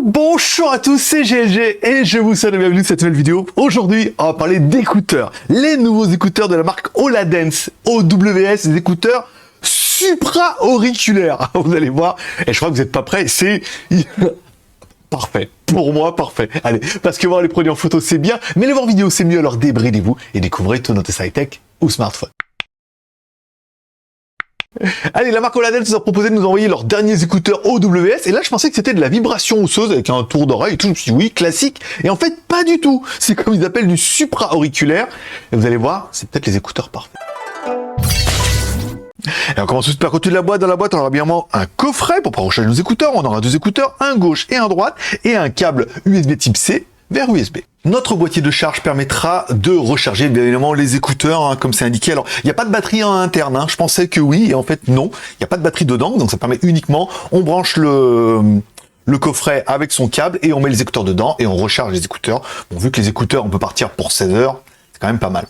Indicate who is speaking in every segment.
Speaker 1: Bonjour à tous, c'est GLG et je vous souhaite la bienvenue dans cette nouvelle vidéo. Aujourd'hui, on va parler d'écouteurs. Les nouveaux écouteurs de la marque Oladence, OWS, des écouteurs supra-auriculaires. Vous allez voir, et je crois que vous n'êtes pas prêts, c'est parfait. Pour moi, parfait. Allez, parce que voir les produits en photo, c'est bien, mais les voir en vidéo, c'est mieux. Alors débridez-vous et découvrez tout notre high-tech ou smartphone. Allez, la marque Oladence nous a proposé de nous envoyer leurs derniers écouteurs OWS, et là je pensais que c'était de la vibration osseuse avec un tour d'oreille et tout, je me suis dit oui, classique, et en fait pas du tout, c'est comme ils appellent du supra-auriculaire, et vous allez voir, c'est peut-être les écouteurs parfaits. Et on commence tout par côté de la boîte. Dans la boîte, on aura bien un coffret pour pouvoir recharger nos écouteurs, on aura deux écouteurs, un gauche et un droite, et un câble USB type C vers USB. Notre boîtier de charge permettra de recharger bien évidemment les écouteurs, hein, comme c'est indiqué. Alors, il n'y a pas de batterie en interne, hein. Je pensais que oui, et en fait non, il n'y a pas de batterie dedans, donc ça permet uniquement, on branche le coffret avec son câble, et on met les écouteurs dedans, et on recharge les écouteurs. Bon, vu que les écouteurs, on peut partir pour 16 heures, c'est quand même pas mal.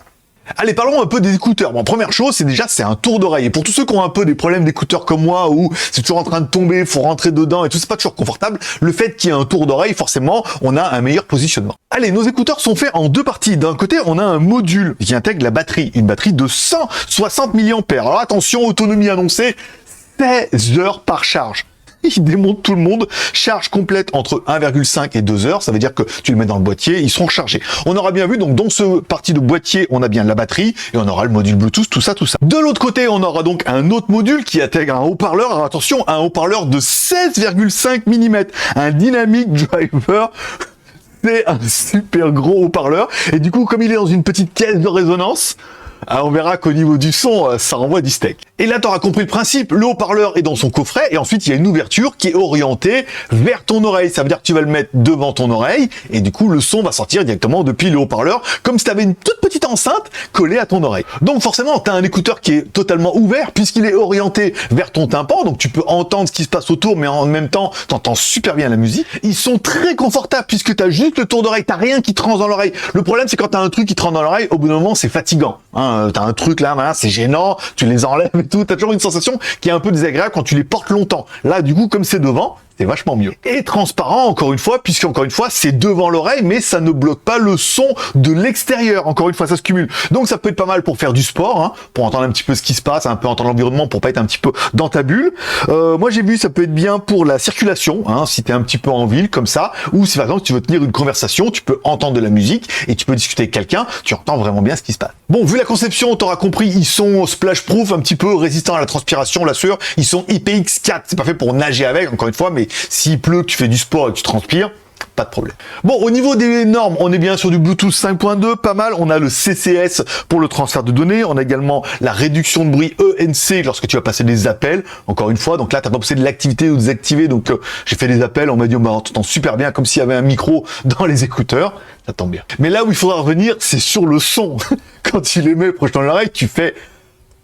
Speaker 1: Allez, parlons un peu des écouteurs. Bon, première chose, c'est un tour d'oreille. Et pour tous ceux qui ont un peu des problèmes d'écouteurs comme moi, où c'est toujours en train de tomber, faut rentrer dedans et tout, c'est pas toujours confortable, le fait qu'il y ait un tour d'oreille, forcément, on a un meilleur positionnement. Allez, nos écouteurs sont faits en deux parties. D'un côté, on a un module qui intègre la batterie, une batterie de 160 mAh. Alors attention, autonomie annoncée, 16 heures par charge. Il démonte tout le monde, charge complète entre 1,5 et 2 heures, ça veut dire que tu le mets dans le boîtier, ils seront rechargés. On aura bien vu, donc dans ce partie de boîtier, on a bien la batterie, et on aura le module Bluetooth, tout ça. De l'autre côté, on aura donc un autre module qui intègre un haut-parleur, alors attention, un haut-parleur de 16,5 mm, un Dynamic Driver. C'est un super gros haut-parleur, et du coup, comme il est dans une petite caisse de résonance, on verra qu'au niveau du son, ça renvoie du steak. Et là, tu auras compris le principe. Le haut-parleur est dans son coffret et ensuite, il y a une ouverture qui est orientée vers ton oreille. Ça veut dire que tu vas le mettre devant ton oreille et du coup, le son va sortir directement depuis le haut-parleur comme si tu avais une toute petite enceinte collée à ton oreille. Donc forcément, tu as un écouteur qui est totalement ouvert puisqu'il est orienté vers ton tympan. Donc tu peux entendre ce qui se passe autour, mais en même temps, tu entends super bien la musique. Ils sont très confortables puisque tu as juste le tour d'oreille. Tu n'as rien qui te rentre dans l'oreille. Le problème, c'est quand tu as un truc qui te rentre dans l'oreille, au bout d'un moment, c'est fatigant. T'as un truc là, c'est gênant, tu les enlèves et tout, t'as toujours une sensation qui est un peu désagréable quand tu les portes longtemps. Là, du coup, comme c'est devant, c'est vachement mieux. Et transparent, encore une fois, puisque encore une fois, c'est devant l'oreille, mais ça ne bloque pas le son de l'extérieur. Encore une fois, ça se cumule. Donc ça peut être pas mal pour faire du sport, hein, pour entendre un petit peu ce qui se passe, un peu entendre l'environnement, pour pas être un petit peu dans ta bulle. Moi, j'ai vu, ça peut être bien pour la circulation, hein, si t'es un petit peu en ville, comme ça, ou si par exemple, tu veux tenir une conversation, tu peux entendre de la musique, et tu peux discuter avec quelqu'un, tu entends vraiment bien ce qui se passe. Bon, vu la conception, t'auras compris, ils sont splash-proof, un petit peu résistants à la transpiration, la sueur, ils sont IPX4, c'est pas fait pour nager avec, encore une fois, mais s'il pleut, que tu fais du sport et que tu transpires, pas de problème. Bon, au niveau des normes, on est bien sur du Bluetooth 5.2, pas mal. On a le CCS pour le transfert de données. On a également la réduction de bruit ENC lorsque tu vas passer des appels. Encore une fois, donc là, tu as pas passé de l'activité ou désactiver. Donc, j'ai fait des appels, on m'a dit, on t'entend super bien, comme s'il y avait un micro dans les écouteurs. Ça tombe bien. Mais là où il faudra revenir, c'est sur le son. Quand tu les mets proche dans l'oreille, tu fais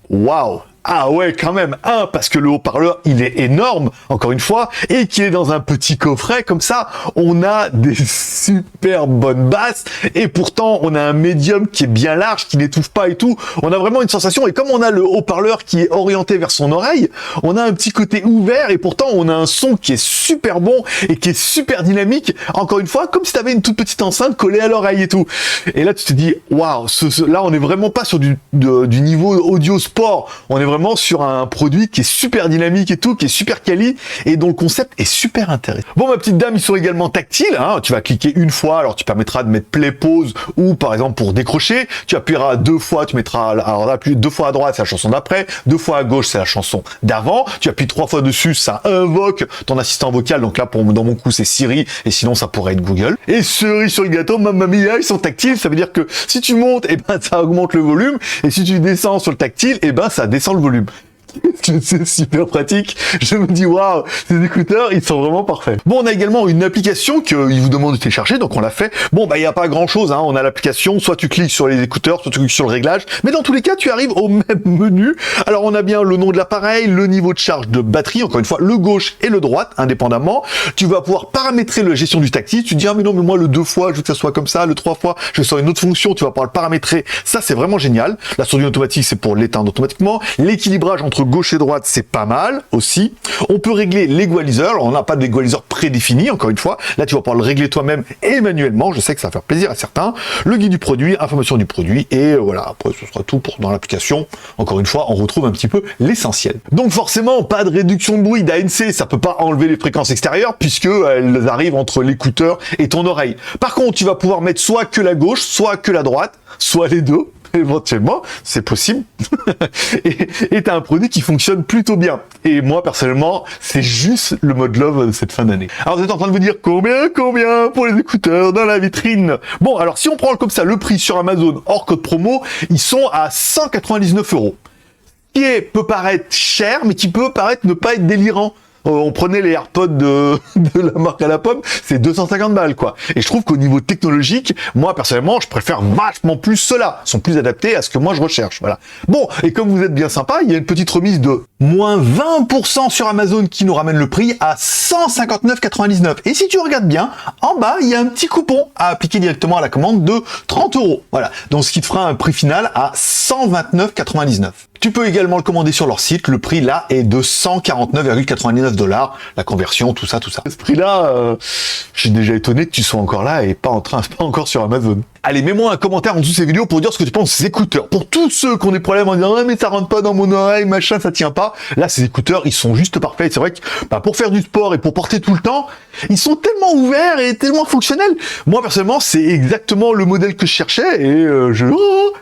Speaker 1: waouh! Ah ouais, quand même, parce que le haut-parleur, il est énorme, encore une fois, et qu'il est dans un petit coffret, comme ça, on a des super bonnes basses, et pourtant, on a un médium qui est bien large, qui n'étouffe pas et tout, on a vraiment une sensation, et comme on a le haut-parleur qui est orienté vers son oreille, on a un petit côté ouvert, et pourtant, on a un son qui est super bon, et qui est super dynamique, encore une fois, comme si tu avais une toute petite enceinte collée à l'oreille et tout. Et là, tu te dis, waouh, là, on n'est vraiment pas sur du niveau audio sport, on est vraiment sur un produit qui est super dynamique et tout, qui est super quali et dont le concept est super intéressant. Bon, ma petite dame, ils sont également tactiles, hein. Tu vas cliquer une fois, alors tu permettras de mettre play pause ou par exemple pour décrocher, tu appuieras deux fois, tu mettras, alors là, appuyer deux fois à droite, c'est la chanson d'après, deux fois à gauche, c'est la chanson d'avant, tu appuies trois fois dessus, ça invoque ton assistant vocal, donc là, dans mon coup, c'est Siri, et sinon, ça pourrait être Google. Et cerise sur le gâteau, mamma mia, ils sont tactiles, ça veut dire que si tu montes, et ben, ça augmente le volume, et si tu descends sur le tactile, et ben, ça descend le volume. C'est super pratique. Je me dis, waouh, ces écouteurs, ils sont vraiment parfaits. Bon, on a également une application qu'ils vous demandent de télécharger, donc on l'a fait. Bon, bah, il n'y a pas grand chose, hein. On a l'application, soit tu cliques sur les écouteurs, soit tu cliques sur le réglage. Mais dans tous les cas, tu arrives au même menu. Alors, on a bien le nom de l'appareil, le niveau de charge de batterie, encore une fois, le gauche et le droite, indépendamment. Tu vas pouvoir paramétrer la gestion du tactile. Tu te dis, ah, mais non, mais moi, le 2 fois, je veux que ça soit comme ça, le 3 fois, je veux sur une autre fonction, tu vas pouvoir le paramétrer. Ça, c'est vraiment génial. La sourdine automatique, c'est pour l'éteindre automatiquement. L'équilibrage entre entre gauche et droite, c'est pas mal aussi. On peut régler l'égaliseur. Alors, on n'a pas d'égaliseur prédéfini, encore une fois. Là, tu vas pouvoir le régler toi-même et manuellement. Je sais que ça va faire plaisir à certains. Le guide du produit, information du produit, et voilà. Après, ce sera tout pour dans l'application. Encore une fois, on retrouve un petit peu l'essentiel. Donc forcément, pas de réduction de bruit d'ANC. Ça peut pas enlever les fréquences extérieures puisque elles arrivent entre l'écouteur et ton oreille. Par contre, tu vas pouvoir mettre soit que la gauche, soit que la droite, soit les deux. Éventuellement, c'est possible. et t'as un produit qui fonctionne plutôt bien. Et moi, personnellement, c'est juste le mode love de cette fin d'année. Alors, vous êtes en train de vous dire combien pour les écouteurs dans la vitrine? Bon, alors, si on prend comme ça le prix sur Amazon hors code promo, ils sont à 199 €. Qui peut paraître cher, mais qui peut paraître ne pas être délirant. On prenait les AirPods de la marque à la pomme, c'est 250 balles, quoi. Et je trouve qu'au niveau technologique, moi, personnellement, je préfère vachement plus ceux-là. Ils sont plus adaptés à ce que moi, je recherche, voilà. Bon, et comme vous êtes bien sympa, il y a une petite remise de moins 20% sur Amazon qui nous ramène le prix à 159,99 €. Et si tu regardes bien, en bas, il y a un petit coupon à appliquer directement à la commande de 30 €. Voilà. Donc, ce qui te fera un prix final à 129,99 €. Tu peux également le commander sur leur site. Le prix là est de 149,99 $. La conversion, tout ça, tout ça. À ce prix-là, je suis déjà étonné que tu sois encore là et pas encore sur Amazon. Allez, mets-moi un commentaire en dessous de ces vidéos pour dire ce que tu penses de ces écouteurs. Pour tous ceux qui ont des problèmes en disant ouais, mais ça rentre pas dans mon oreille, machin, ça tient pas. Là, ces écouteurs, ils sont juste parfaits. C'est vrai que pour faire du sport et pour porter tout le temps, ils sont tellement ouverts et tellement fonctionnels. Moi, personnellement, c'est exactement le modèle que je cherchais et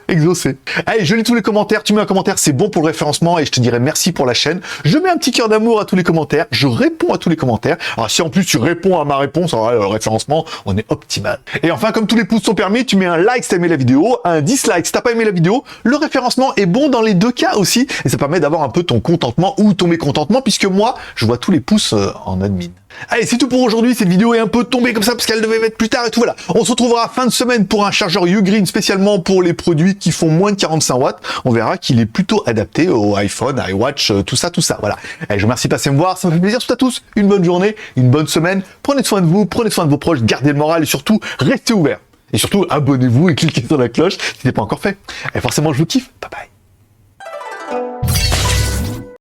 Speaker 1: exaucé. Allez, je lis tous les commentaires. Tu mets un commentaire, c'est bon pour le référencement et je te dirai merci pour la chaîne. Je mets un petit cœur d'amour à tous les commentaires. Je réponds à tous les commentaires. Alors, si en plus tu réponds à ma réponse, alors le référencement, on est optimal. Et enfin, comme tous les pouces sont permis, tu mets un like si t'as aimé la vidéo, un dislike si t'as pas aimé la vidéo. Le référencement est bon dans les deux cas aussi et ça permet d'avoir un peu ton contentement ou ton mécontentement puisque moi, je vois tous les pouces en admin. Allez, c'est tout pour aujourd'hui. Cette vidéo est un peu tombée comme ça parce qu'elle devait être plus tard et tout. Voilà. On se retrouvera fin de semaine pour un chargeur Ugreen spécialement pour les produits qui font moins de 45 watts. On verra qu'il est plutôt adapté au iPhone, iWatch, tout ça, tout ça. Voilà. Allez, je vous remercie de passer me voir. Ça me fait plaisir. Tout à tous. Une bonne journée, une bonne semaine. Prenez soin de vous, prenez soin de vos proches, gardez le moral et surtout, restez ouverts. Et surtout, abonnez-vous et cliquez sur la cloche si ce n'est pas encore fait. Et forcément, je vous kiffe. Bye bye.